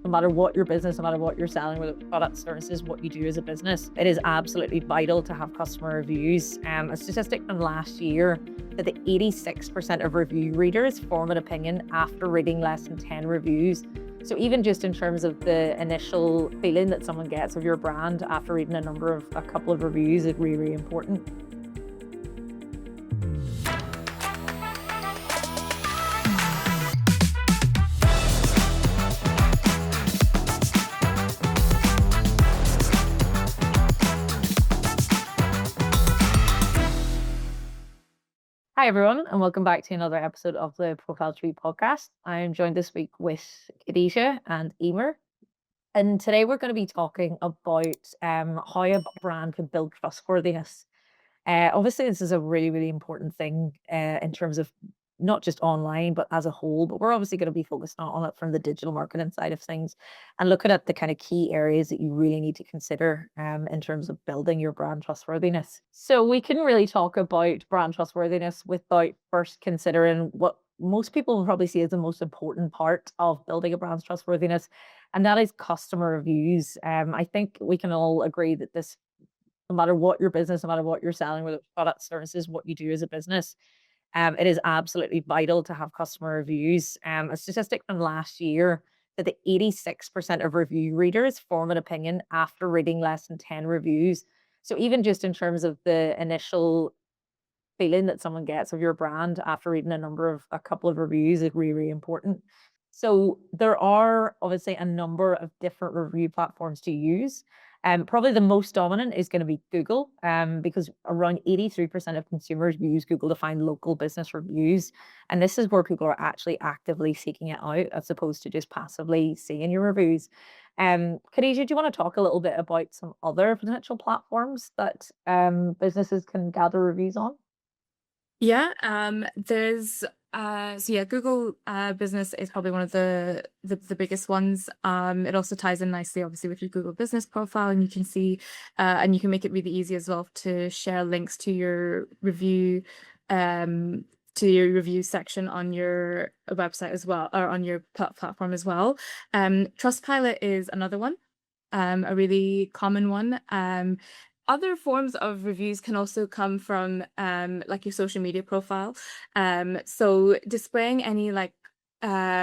no matter what your business, no matter what you're selling, whether it's products, services, what you do as a business, it is absolutely vital to have customer reviews. A statistic from last year that the 86% of review readers form an opinion after reading less than 10 reviews. So even just in terms of the initial feeling that someone gets of your brand after reading a couple of reviews is really, really important. Hi, everyone, and welcome back to another episode of the ProfileTree podcast. I am joined this week with Khadija and Emer. And today we're going to be talking about how a brand can build trustworthiness. Obviously, this is a really, really important thing in terms of not just online, but as a whole. But we're obviously going to be focused on it from the digital marketing side of things and looking at the kind of key areas that you really need to consider in terms of building your brand trustworthiness. So we can really talk about brand trustworthiness without first considering what most people will probably see as the most important part of building a brand's trustworthiness, and that is customer reviews. I think we can all agree that this, no matter what your business, no matter what you're selling, whether it's products, services, what you do as a business, it is absolutely vital to have customer reviews. A statistic from last year that the 86% of review readers form an opinion after reading less than 10 reviews. So even just in terms of the initial feeling that someone gets of your brand after reading a couple of reviews is really, really important. So there are obviously a number of different review platforms to use. Probably the most dominant is going to be Google, because around 83% of consumers use Google to find local business reviews. And this is where people are actually actively seeking it out as opposed to just passively seeing your reviews. Khadija, do you want to talk a little bit about some other potential platforms that businesses can gather reviews on? Yeah, there's so yeah, Google Business is probably one of the biggest ones. It also ties in nicely, obviously, with your Google Business profile, and you can see, and you can make it really easy as well to share links to your review, section on your website as well, or on your platform as well. Trustpilot is another one, a really common one. Other forms of reviews can also come from like your social media profile. So displaying any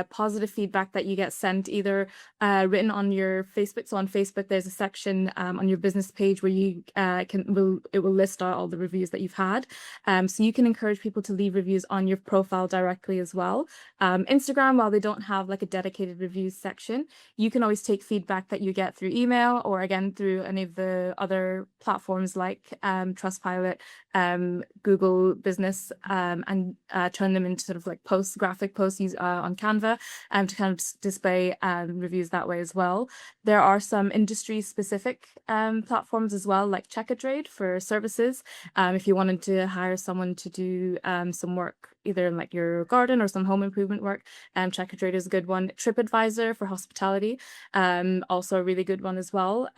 positive feedback that you get sent, either written on your Facebook. So on Facebook, there's a section on your business page where you it will list out all the reviews that you've had. So you can encourage people to leave reviews on your profile directly as well. Instagram, while they don't have like a dedicated reviews section, you can always take feedback that you get through email or again through any of the other platforms like Trustpilot, Google Business, and turn them into sort of like graphic posts on Canva to kind of display reviews that way as well. There are some industry specific platforms as well, like Trade for services. If you wanted to hire someone to do some work either in like your garden or some home improvement work, Trade is a good one. TripAdvisor for hospitality, also a really good one as well.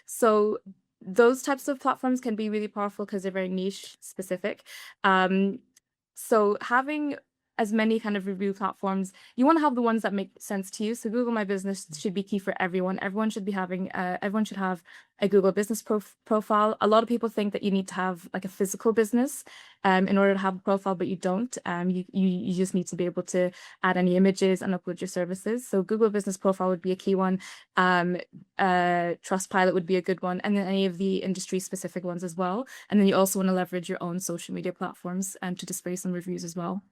So those types of platforms can be really powerful because they're very niche specific. So having as many kind of review platforms, you want to have the ones that make sense to you. So Google My Business should be key for everyone. Everyone should have a Google Business profile. A lot of people think that you need to have like a physical business in order to have a profile, but you don't. You just need to be able to add any images and upload your services. So Google Business profile would be a key one. Trustpilot would be a good one, and then any of the industry specific ones as well. And then you also want to leverage your own social media platforms to display some reviews as well.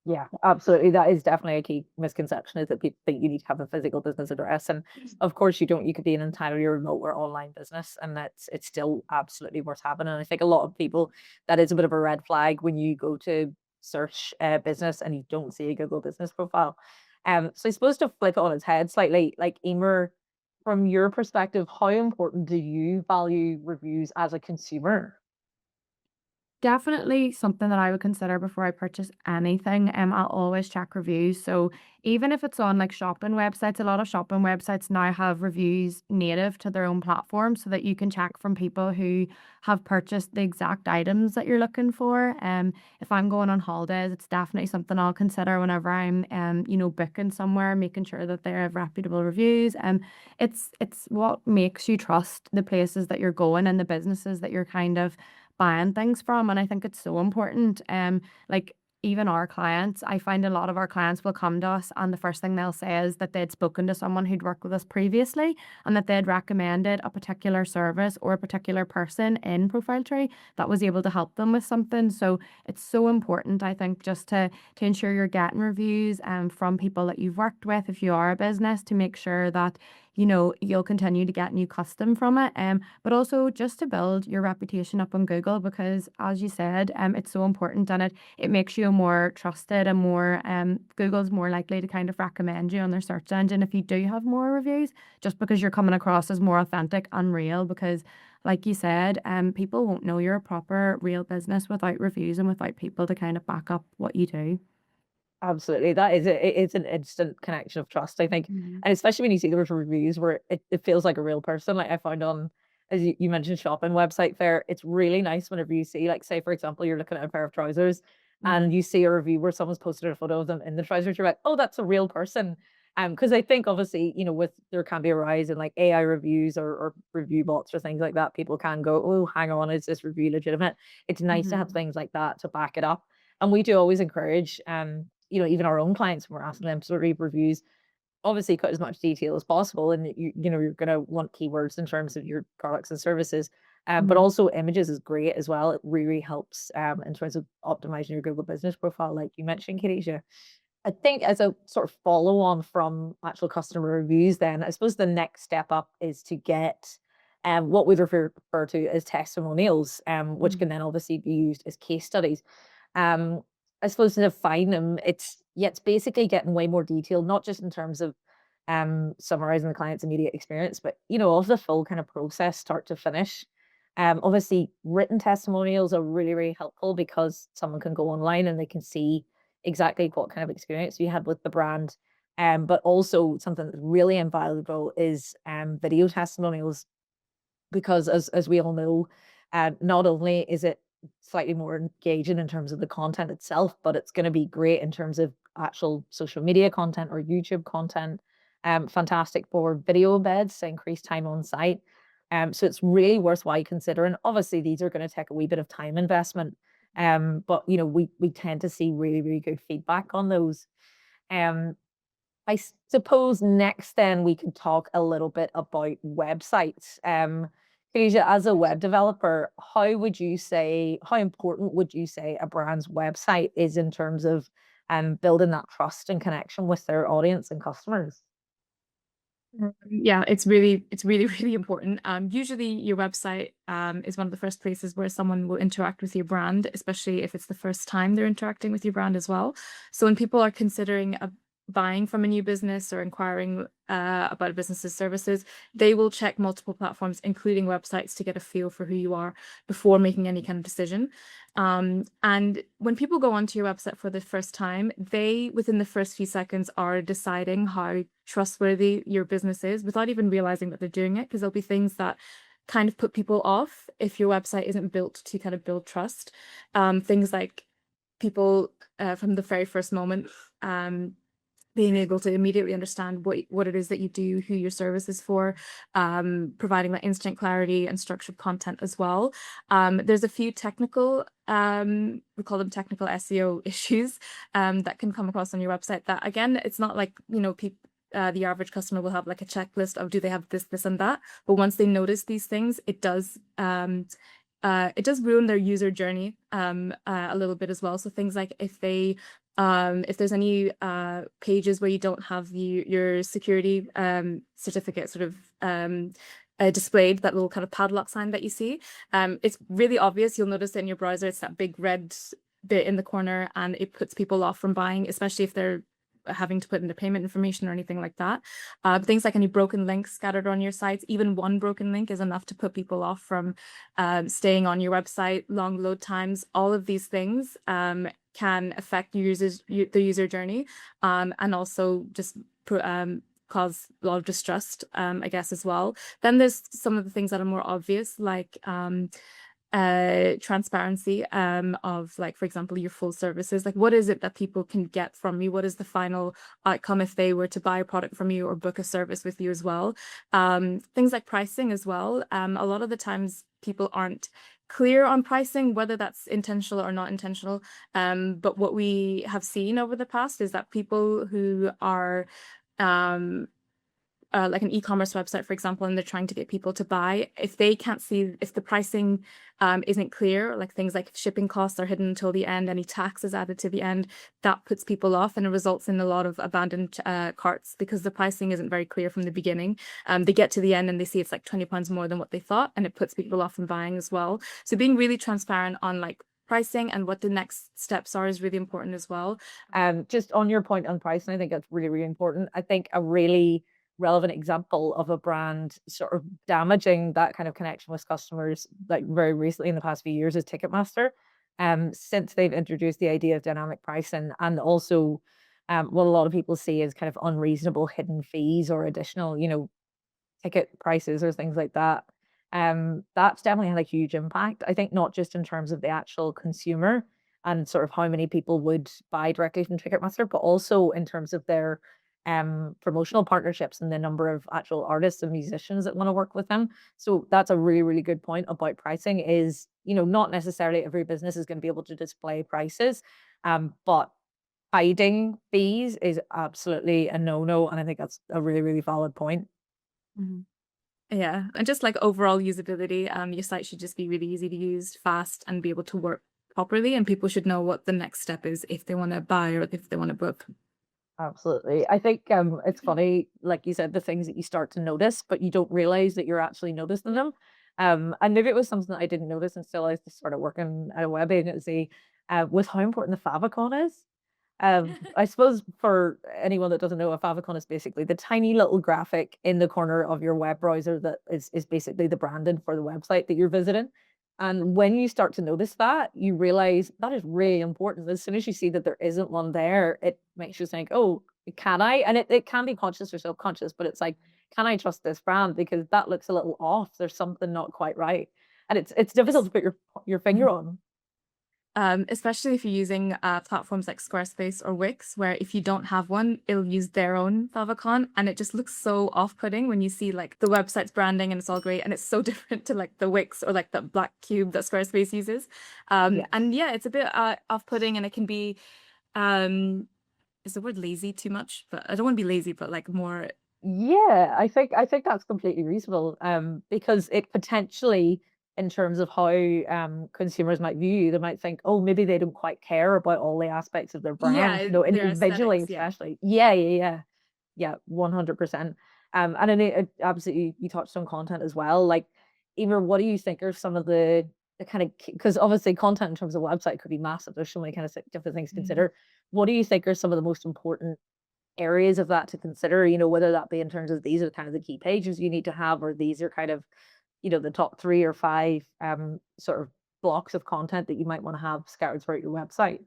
Yeah, absolutely. That is definitely a key misconception, is that people think you need to have a physical business address. And of course you don't. You could be an entirely remote or online business, and it's still absolutely worth having. And I think a lot of people, that is a bit of a red flag when you go to search business and you don't see a Google Business profile. So I suppose to flip it on its head slightly, like Emer, from your perspective, how important do you value reviews as a consumer? Definitely something that I would consider before I purchase anything. I'll always check reviews. So even if it's on like shopping websites, a lot of shopping websites now have reviews native to their own platform so that you can check from people who have purchased the exact items that you're looking for. If I'm going on holidays, it's definitely something I'll consider whenever I'm booking somewhere, making sure that they have reputable reviews. It's what makes you trust the places that you're going and the businesses that you're kind of buying things from. And I think it's so important. Like even our clients, I find a lot of our clients will come to us and the first thing they'll say is that they'd spoken to someone who'd worked with us previously and that they'd recommended a particular service or a particular person in ProfileTree that was able to help them with something. So it's so important, I think, just to ensure you're getting reviews from people that you've worked with if you are a business, to make sure that you'll continue to get new custom from it. But also just to build your reputation up on Google, because as you said, it's so important, and it makes you more trusted and more Google's more likely to kind of recommend you on their search engine if you do have more reviews, just because you're coming across as more authentic and real. Because like you said, people won't know you're a proper real business without reviews and without people to kind of back up what you do. Absolutely. That is it's an instant connection of trust, I think. Mhm. And especially when you see those reviews where it feels like a real person. Like I found on, as you mentioned, shopping website fair, it's really nice whenever you see, like, say, for example, you're looking at a pair of trousers and Mhm. you see a review where someone's posted a photo of them in the trousers, you're like, oh, that's a real person. Because I think obviously, with there can be a rise in like AI reviews or review bots or things like that. People can go, oh, hang on, is this review legitimate? It's nice to have Mhm. things like that to back it up. And we do always encourage, even our own clients, when we're asking them to read reviews, obviously cut as much detail as possible. And you're going to want keywords in terms of your products and services. But Mhm. also images is great as well. It really helps in terms of optimizing your Google business profile, like you mentioned, Khadijah. I think as a sort of follow on from actual customer reviews, then I suppose the next step up is to get what we refer to as testimonials, which can Mhm. then obviously be used as case studies. Um, I suppose to define them, it's basically getting way more detail, not just in terms of summarizing the client's immediate experience, but of the full kind of process, start to finish. Obviously, written testimonials are really, really helpful because someone can go online and they can see exactly what kind of experience you had with the brand. But also something that's really invaluable is video testimonials, because as we all know, not only is it slightly more engaging in terms of the content itself, but it's going to be great in terms of actual social media content or YouTube content. Fantastic for video embeds to increase time on site. So it's really worthwhile considering. Obviously, these are going to take a wee bit of time investment. But we tend to see really, really good feedback on those. Um, I suppose next then we could talk a little bit about websites. Khadija, as a web developer, how important would you say a brand's website is in terms of building that trust and connection with their audience and customers? Yeah, it's really really important. Usually your website is one of the first places where someone will interact with your brand, especially if it's the first time they're interacting with your brand as well. So when people are considering buying from a new business or inquiring about a business's services, they will check multiple platforms, including websites, to get a feel for who you are before making any kind of decision. And when people go onto your website for the first time, they, within the first few seconds, are deciding how trustworthy your business is without even realizing that they're doing it, because there'll be things that kind of put people off if your website isn't built to kind of build trust. Things like people from the very first moment being able to immediately understand what it is that you do, who your service is for, providing that instant clarity and structured content as well. There's a few technical, we call them technical SEO issues, that can come across on your website that, again, it's not like, the average customer will have like a checklist of do they have this, this, and that. But once they notice these things, it does ruin their user journey a little bit as well. So things like if there's any pages where you don't have your security certificate sort of displayed, that little kind of padlock sign that you see, it's really obvious. You'll notice it in your browser. It's that big red bit in the corner, and it puts people off from buying, especially if they're having to put in the payment information or anything like that. Things like any broken links scattered on your sites, even one broken link is enough to put people off from staying on your website, long load times, all of these things can affect the user journey, and also just cause a lot of distrust, I guess, as well. Then there's some of the things that are more obvious, like transparency of, like, for example, your full services. Like, what is it that people can get from you? What is the final outcome if they were to buy a product from you or book a service with you as well? Things like pricing as well. A lot of the times people aren't clear on pricing, whether that's intentional or not intentional. But what we have seen over the past is that people who are like an e-commerce website, for example, and they're trying to get people to buy, if they can't see, if the pricing isn't clear, like things like shipping costs are hidden until the end, any tax is added to the end, that puts people off, and it results in a lot of abandoned carts because the pricing isn't very clear from the beginning. They get to the end and they see it's like £20 more than what they thought, and it puts people off from buying as well. So being really transparent on like pricing and what the next steps are is really important as well. Just on your point on pricing, I think that's really, really important. I think a really relevant example of a brand sort of damaging that kind of connection with customers, like very recently in the past few years, is Ticketmaster. Since they've introduced the idea of dynamic pricing, and also what a lot of people see as kind of unreasonable hidden fees or additional, ticket prices or things like that. That's definitely had a huge impact. I think not just in terms of the actual consumer and sort of how many people would buy directly from Ticketmaster, but also in terms of their promotional partnerships and the number of actual artists and musicians that want to work with them. So that's a really, really good point about pricing is, not necessarily every business is going to be able to display prices, but hiding fees is absolutely a no-no. And I think that's a really, really valid point. Mm-hmm. Yeah, and just like overall usability, your site should just be really easy to use, fast, and be able to work properly, and people should know what the next step is if they want to buy or if they want to book. Absolutely. I think it's funny, like you said, the things that you start to notice, but you don't realize that you're actually noticing them. And maybe it was something that I didn't notice until I started working at a web agency, with how important the favicon is. I suppose for anyone that doesn't know, a favicon is basically the tiny little graphic in the corner of your web browser that is basically the branding for the website that you're visiting. And when you start to notice that, you realize that is really important. As soon as you see that there isn't one there, it makes you think, oh, can I? And it can be conscious or subconscious, but it's like, can I trust this brand? Because that looks a little off. There's something not quite right. And it's difficult to put your finger on. Especially if you're using platforms like Squarespace or Wix, where if you don't have one, it'll use their own favicon, and it just looks so off-putting when you see like the website's branding and it's all great, and it's so different to like the Wix or like the black cube that Squarespace uses. Yes. And yeah, it's a bit off-putting, and it can be, is the word lazy too much? But I don't want to be lazy, but like more. Yeah, I think that's completely reasonable. Because it potentially, in terms of how consumers might view you, they might think, oh, maybe they don't quite care about all the aspects of their brand, Yeah, their individually, aesthetics, yeah. especially. Yeah, 100%. And then absolutely, you touched on content as well. Like, Emer, what do you think are some of the kind of, because obviously content in terms of website could be massive. There's so many kind of different things to consider. What do you think are some of the most important areas of that to consider, whether that be in terms of these are kind of the key pages you need to have, or these are kind of, the top 3 or 5 sort of blocks of content that you might want to have scattered throughout your website?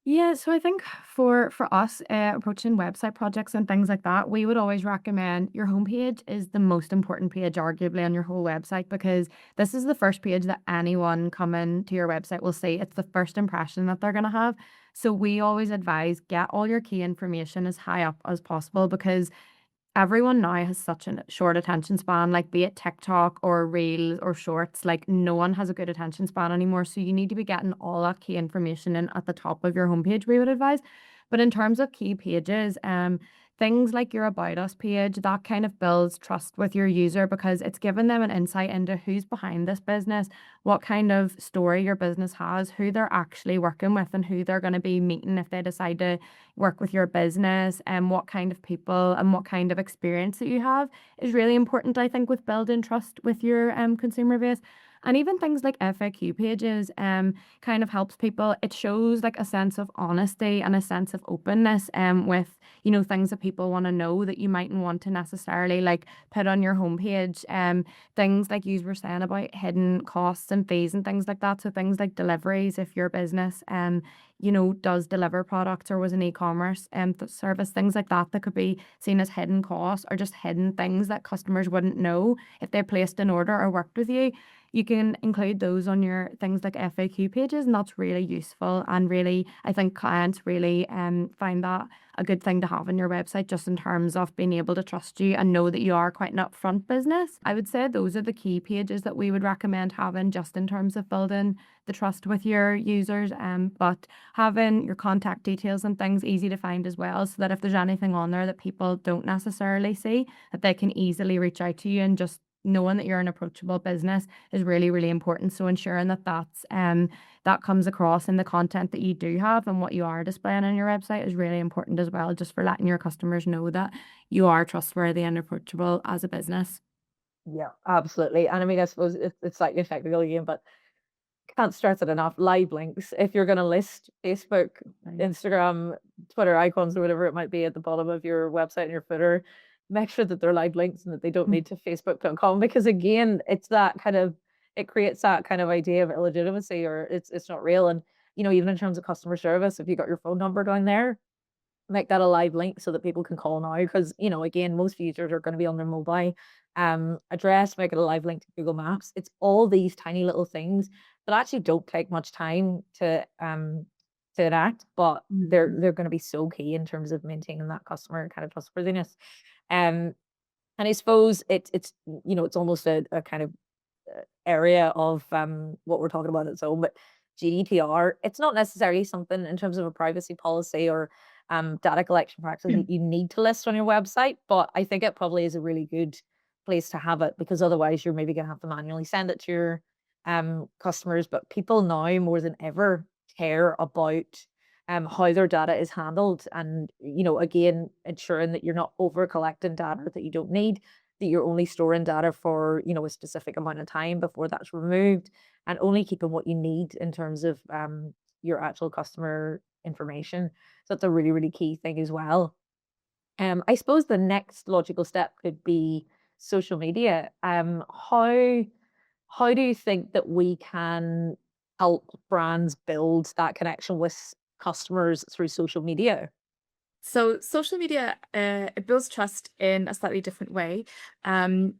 Yeah, so I think for us, approaching website projects and things like that, we would always recommend your homepage is the most important page, arguably, on your whole website, because this is the first page that anyone coming to your website will see. It's the first impression that they're going to have. So we always advise get all your key information as high up as possible, because everyone now has such a short attention span, like be it TikTok or Reels or Shorts, like no one has a good attention span anymore. So you need to be getting all that key information in at the top of your homepage, we would advise. But in terms of key pages, things like your About Us page, that kind of builds trust with your user, because it's giving them an insight into who's behind this business, what kind of story your business has, who they're actually working with, and who they're going to be meeting if they decide to work with your business, and what kind of people and what kind of experience that you have is really important, I think, with building trust with your consumer base. And even things like FAQ pages kind of helps people. It shows like a sense of honesty and a sense of openness with, you know, things that people want to know that you mightn't want to necessarily like put on your homepage. Things like you were saying about hidden costs and fees and things like that. So things like deliveries, if your business you know, does deliver products or was an e-commerce service, things like that that could be seen as hidden costs or just hidden things that customers wouldn't know if they placed an order or worked with you. You can include those on your things like FAQ pages, and that's really useful. And really, I think clients really find that a good thing to have on your website, just in terms of being able to trust you and know that you are quite an upfront business. I would say those are the key pages that we would recommend having, just in terms of building the trust with your users. But having your contact details and things easy to find as well, so that if there's anything on there that people don't necessarily see, that they can easily reach out to you. And just knowing that you're an approachable business is really, really important. So ensuring that that comes across in the content that you do have and what you are displaying on your website is really important as well, just for letting your customers know that you are trustworthy and approachable as a business. Yeah, absolutely. And I mean, I suppose it's slightly technical again, but can't stress it enough. Live links. If you're going to list Facebook, Right. Instagram, Twitter icons, or whatever it might be at the bottom of your website and your footer, make sure that they're live links and that they don't need to facebook.com, because again, it's that kind of, it creates that kind of idea of illegitimacy, or it's not real. And you know, even in terms of customer service, if you got your phone number down there, make that a live link so that people can call now, because you know, again, most users are going to be on their mobile address. Make it a live link to Google Maps. It's all these tiny little things that actually don't take much time to enact, but they're going to be so key in terms of maintaining that customer kind of trustworthiness. And I suppose it's you know, it's almost a kind of area of what we're talking about its own, but GDPR, it's not necessarily something in terms of a privacy policy or data collection practice that you need to list on your website, but I think it probably is a really good place to have it, because otherwise you're maybe going to have to manually send it to your customers. But people now more than ever care about how their data is handled, and you know, again, ensuring that you're not over collecting data that you don't need, that you're only storing data for, you know, a specific amount of time before that's removed, and only keeping what you need in terms of your actual customer information. So that's a really, really key thing as well. I suppose the next logical step could be social media. How do you think that we can help brands build that connection with customers through social media? So social media, it builds trust in a slightly different way.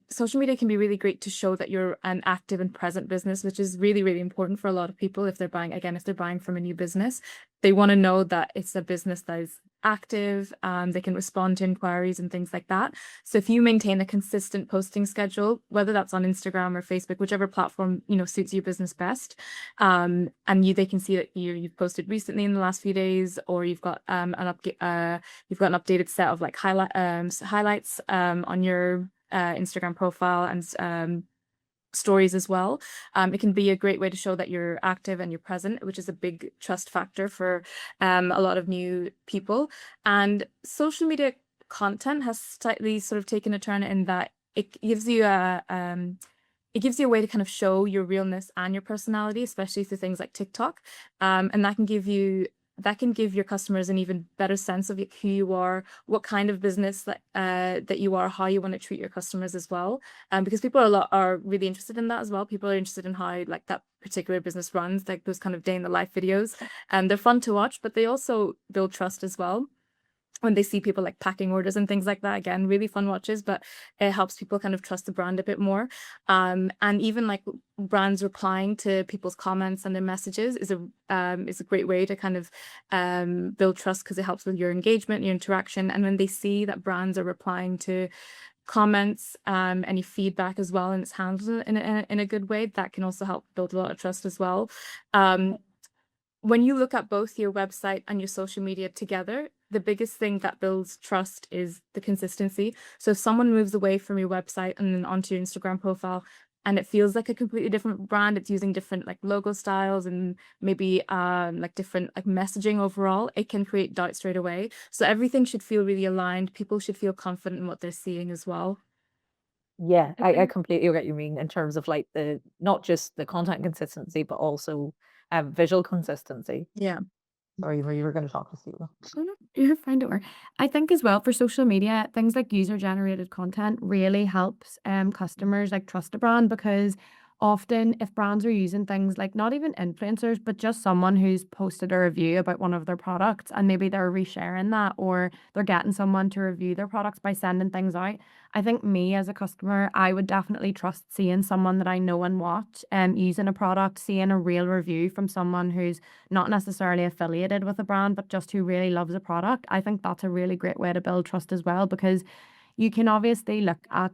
Social media can be really great to show that you're an active and present business, which is really, really important for a lot of people. If they're buying, again, if they're buying from a new business, they want to know that it's a business that is active. They can respond to inquiries and things like that. So if you maintain a consistent posting schedule, whether that's on Instagram or Facebook, whichever platform, you know, suits your business best, and they can see that you've posted recently in the last few days, or you've got an updated set of like highlights on your Instagram profile and stories as well. It can be a great way to show that you're active and you're present, which is a big trust factor for a lot of new people. And social media content has slightly sort of taken a turn in that it gives you a way to kind of show your realness and your personality, especially through things like TikTok. And that can give your customers an even better sense of who you are, what kind of business that you are, how you want to treat your customers as well. Because people are really interested in that as well. People are interested in how like that particular business runs, like those kind of day in the life videos. And they're fun to watch, but they also build trust as well. When they see people like packing orders and things like that, again, really fun watches, but it helps people kind of trust the brand a bit more. And even like brands replying to people's comments and their messages is a great way to kind of build trust, because it helps with your engagement, your interaction. And when they see that brands are replying to comments, any feedback as well, and it's handled in a good way, that can also help build a lot of trust as well. When you look at both your website and your social media together, the biggest thing that builds trust is the consistency. So if someone moves away from your website and then onto your Instagram profile, and it feels like a completely different brand, it's using different like logo styles and maybe like different like messaging overall, it can create doubt straight away. So everything should feel really aligned. People should feel confident in what they're seeing as well. Yeah, I think completely get what you mean in terms of like the not just the content consistency, but also visual consistency. Yeah. Sorry, you were going to talk to Steve. Oh, no, you're fine, don't worry. I think as well for social media, things like user-generated content really helps customers like trust a brand because often if brands are using things like not even influencers, but just someone who's posted a review about one of their products and maybe they're resharing that or they're getting someone to review their products by sending things out. I think me as a customer, I would definitely trust seeing someone that I know and watch using a product, seeing a real review from someone who's not necessarily affiliated with a brand, but just who really loves a product. I think that's a really great way to build trust as well because you can obviously look at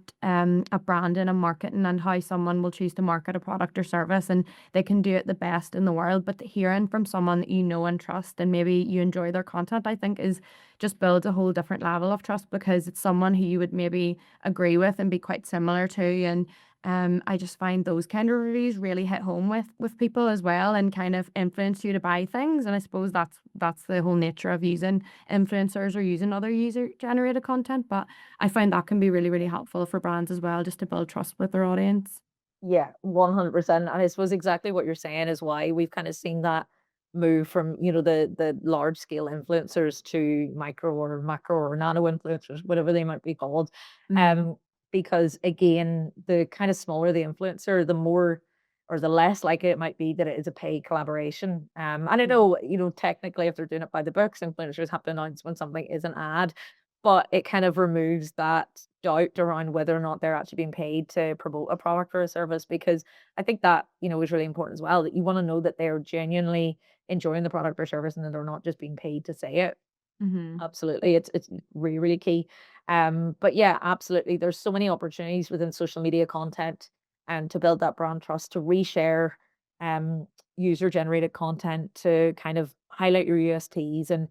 branding and marketing and how someone will choose to market a product or service and they can do it the best in the world. But hearing from someone that you know and trust and maybe you enjoy their content, I think is just builds a whole different level of trust because it's someone who you would maybe agree with and be quite similar to. And I just find those kind of reviews really hit home with people as well and kind of influence you to buy things. And I suppose that's the whole nature of using influencers or using other user generated content. But I find that can be really, really helpful for brands as well, just to build trust with their audience. Yeah, 100%. And I suppose exactly what you're saying is why we've kind of seen that move from, the large scale influencers to micro or macro or nano influencers, whatever they might be called. Mm. Um, because again, the kind of smaller the influencer, the more or the less likely it might be that it is a paid collaboration. And I know, technically if they're doing it by the books, influencers have to announce when something is an ad, but it kind of removes that doubt around whether or not they're actually being paid to promote a product or a service because I think that, is really important as well, that you want to know that they're genuinely enjoying the product or service and that they're not just being paid to say it. Mm-hmm. Absolutely. It's really, really key. But yeah, absolutely. There's so many opportunities within social media content and to build that brand trust, to reshare um user generated content, to kind of highlight your USTs and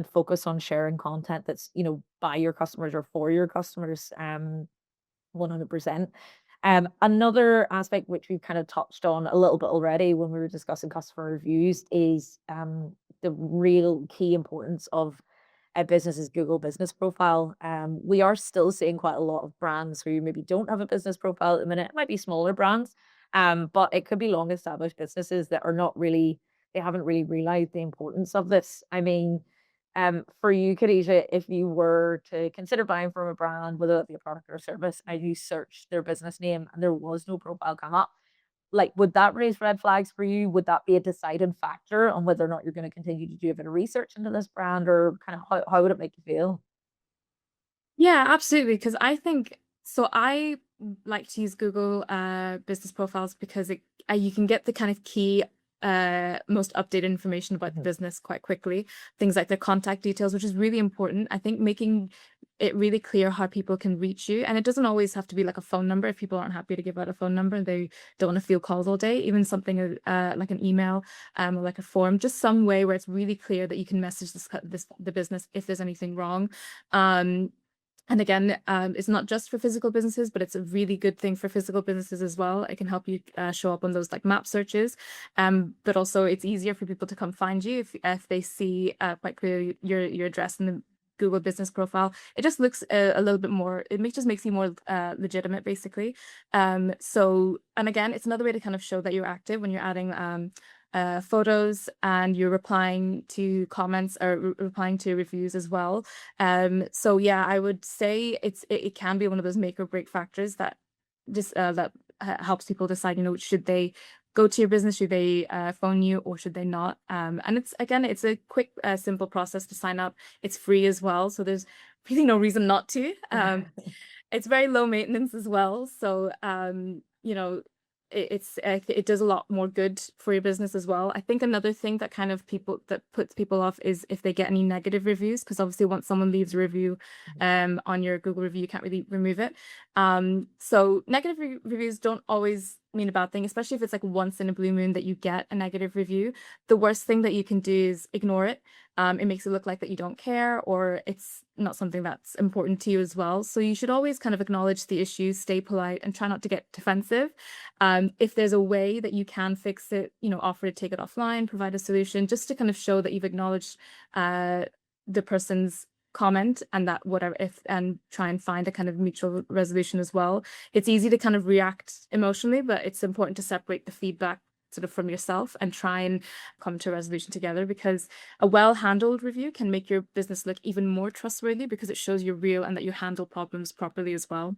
focus on sharing content that's, by your customers or for your customers. 100%. Another aspect which we've kind of touched on a little bit already when we were discussing customer reviews is the real key importance of a business's Google business profile. We are still seeing quite a lot of brands who maybe don't have a business profile at the minute. It might be smaller brands, but it could be long established businesses that are not really, they haven't really realized the importance of this. I mean, for you, Khadija, if you were to consider buying from a brand, whether that be a product or a service, and you searched their business name and there was no profile come up, like, would that raise red flags for you? Would that be a deciding factor on whether or not you're going to continue to do a bit of research into this brand, or kind of how would it make you feel? Yeah, absolutely. Because I think so. I like to use Google business profiles because you can get the kind of key most updated information about the business quite quickly. Things like their contact details, which is really important. I think making it really clear how people can reach you, and it doesn't always have to be like a phone number. If people aren't happy to give out a phone number, they don't want to field calls all day. Even something like an email or like a form, just some way where it's really clear that you can message the business if there's anything wrong. And again, it's not just for physical businesses, but it's a really good thing for physical businesses as well. It can help you show up on those like map searches. But also it's easier for people to come find you if they see quite clearly your address in the Google business profile. It just looks a little bit more, just makes you more legitimate basically. So, and again, it's another way to kind of show that you're active when you're adding photos and you're replying to comments or replying to reviews as well. So yeah, I would say it can be one of those make or break factors that just helps people decide, should they go to your business, should they phone you, or should they not? And it's a quick, simple process to sign up. It's free as well, so there's really no reason not to. It's very low maintenance as well, so it does a lot more good for your business as well. I think another thing that puts people off is if they get any negative reviews, because obviously once someone leaves a review on your Google review, you can't really remove it. So negative reviews don't always mean a bad thing, especially if it's like once in a blue moon that you get a negative review. The worst thing that you can do is ignore it. It makes it look like that you don't care, or it's not something that's important to you as well. So you should always kind of acknowledge the issues, stay polite, and try not to get defensive. If there's a way that you can fix it, offer to take it offline, provide a solution, just to kind of show that you've acknowledged the person's comment and that whatever if and try and find a kind of mutual resolution as well. It's easy to kind of react emotionally, but it's important to separate the feedback sort of from yourself and try and come to a resolution together, because a well-handled review can make your business look even more trustworthy because it shows you're real and that you handle problems properly as well.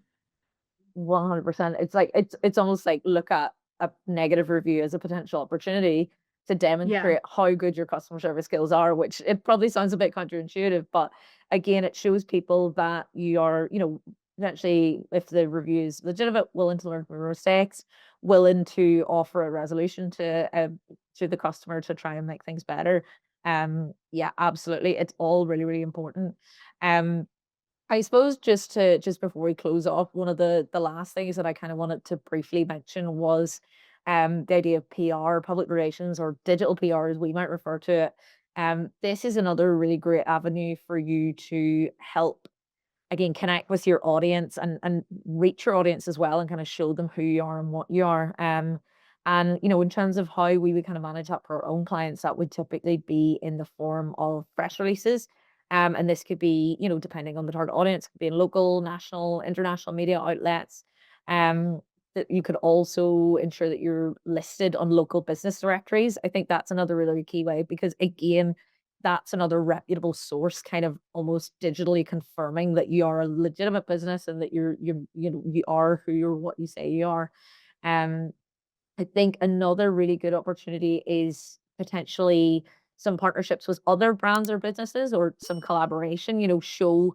100%. It's like it's almost like look at a negative review as a potential opportunity to demonstrate how good your customer service skills are, which it probably sounds a bit counterintuitive, but again, it shows people that you are, potentially, if the review is legitimate, willing to learn from your mistakes, willing to offer a resolution to the customer to try and make things better. Yeah, absolutely. It's all really, really important. Um, I suppose just before we close off, one of the last things that I kind of wanted to briefly mention was the idea of PR, public relations, or digital PR as we might refer to it. This is another really great avenue for you to help again connect with your audience and reach your audience as well and kind of show them who you are and what you are. And in terms of how we would kind of manage that for our own clients, that would typically be in the form of press releases. And this could be, depending on the target audience, could be in local, national, international media outlets. That you could also ensure that you're listed on local business directories. I think that's another really key way because again, that's another reputable source, kind of almost digitally confirming that you are a legitimate business and that you are who you're what you say you are. Um, I think another really good opportunity is potentially some partnerships with other brands or businesses or some collaboration, show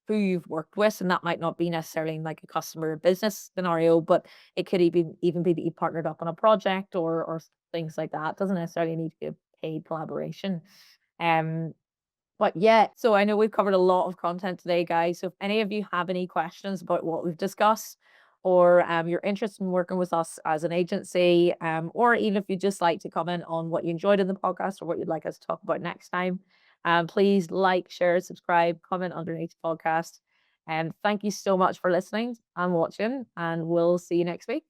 who you've worked with. And that might not be necessarily in like a customer or business scenario, but it could even be that you partnered up on a project or things like that. It doesn't necessarily need to be a paid collaboration. Um, but yeah, so I know we've covered a lot of content today, guys. So if any of you have any questions about what we've discussed, or you're interested in working with us as an agency, or even if you'd just like to comment on what you enjoyed in the podcast or what you'd like us to talk about next time, please like, share, subscribe, comment underneath the podcast. And thank you so much for listening and watching, and we'll see you next week.